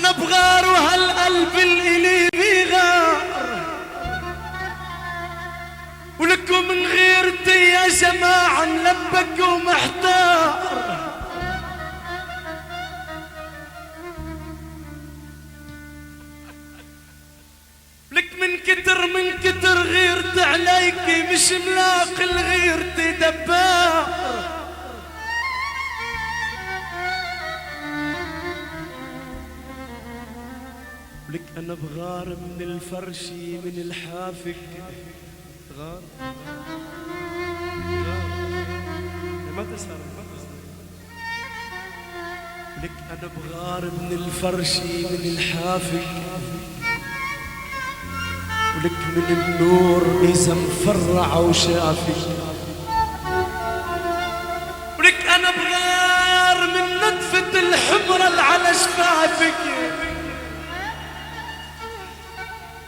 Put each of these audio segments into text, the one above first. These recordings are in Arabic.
انا بغار وهالقلب الالي بيغار، ولكم من غيرتي يا جماعة ملبك ومحتار. لك من كتر غيرت عليكي مش ملاقي الغيرتي دبار. لك انا بغار من الفرشي من الحافك غار ما تسهر لك انا بغار من الفرشي من الحافك، ولك من النور إذا مفرع وشافك، ولك أنا بغار من نطفة الحمرة اللي على شفافك،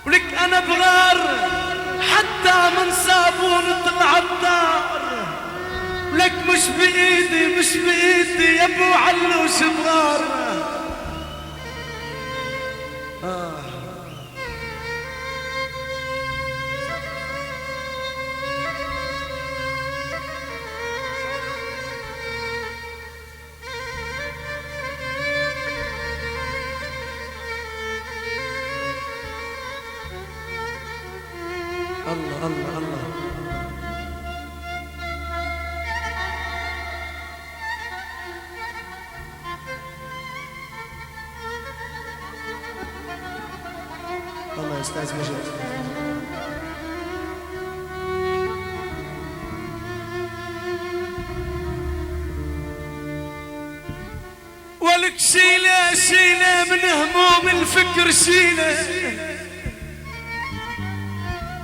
ولك أنا بغار حتى من صابون طلع الدار. ولك مش بإيدي يا ابو علوش بغار. الله الله الله الله يا استاذ مجد. ولك شيله من هموم الفكر شيله،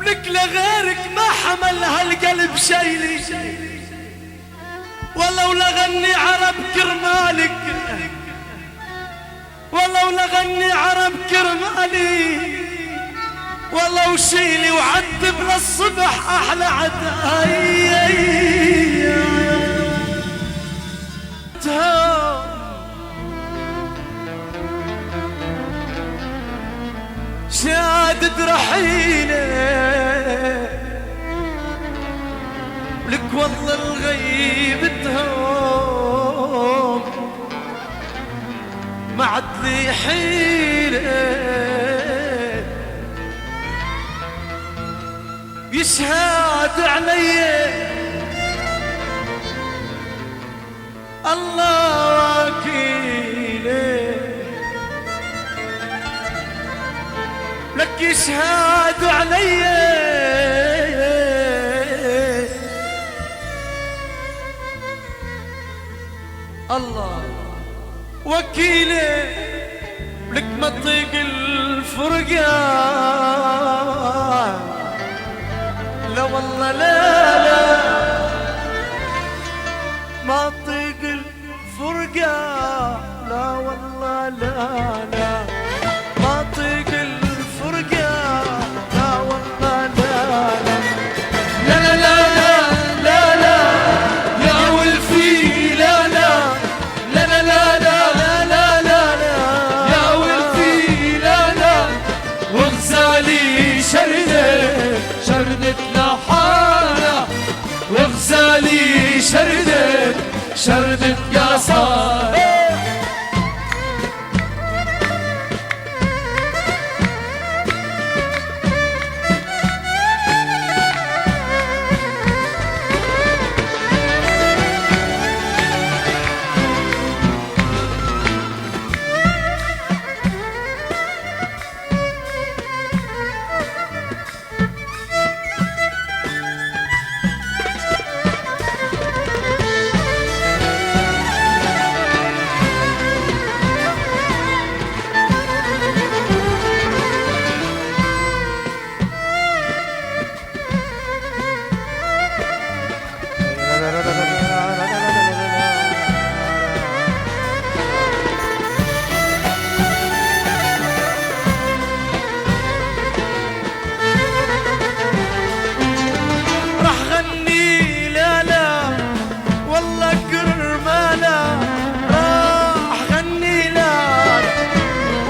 لك لغيرك ما حمل هالقلب شيلي، ولو لغني عرب كرمالك، ولو لغني عرب كرمالي، ولو شيلي وعذب للصبح احلى عداي. شادد رحيله لك والله الغيب تهوم ما عاد لي حيله، يشهد علي الله وكيله، لك يشهد علي الله وكيله، لك ما تطيق الفرقة لا والله لا ما تطيق الفرقة لا والله لا ما تطيق الفرقة لا والله لا يا ولفي لا يا ولفي لا وغزالي شردت لحالة، وغزالي شردت قصار.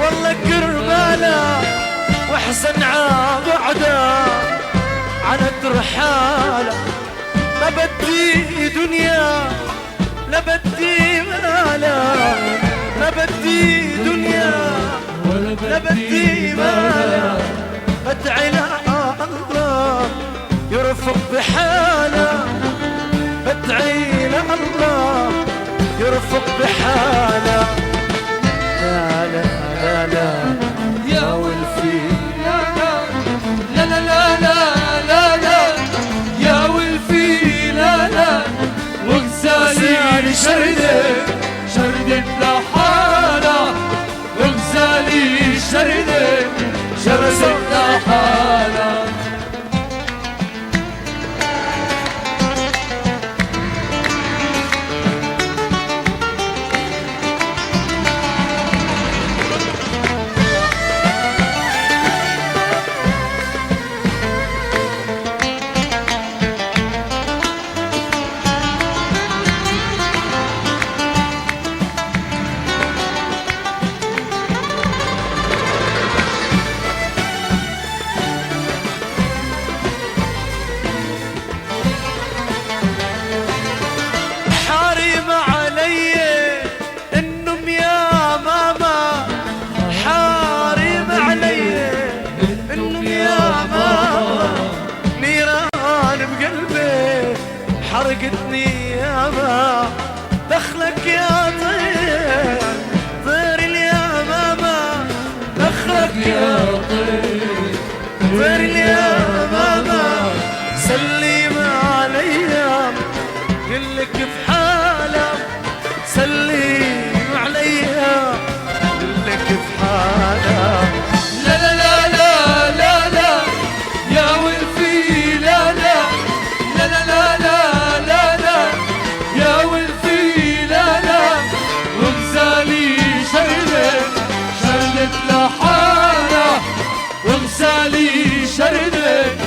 والله صنعاء بعده على ترحاله ما بدي دنيا لا بدي مالا ما بدي دنيا لا بدي مالا بدعي الله يرفق بحاله بدعي الله يرفق بحاله لا لا لا لا يا ولفي لا لا لا لا لا لا لا يا ولفي لا لا وغزالي شردت لحالة وغزالي شردت لحالة حرقتني ياما دخلك يا طير طير اليمامة دخلك يا طير طير اليمامة سلم عليا قلك في حالة سلم عليا قلك في حالة لا لا لا لا لا لا يا ولفي لا لا لا لا لا لا شردت لحالة وغزالي شردت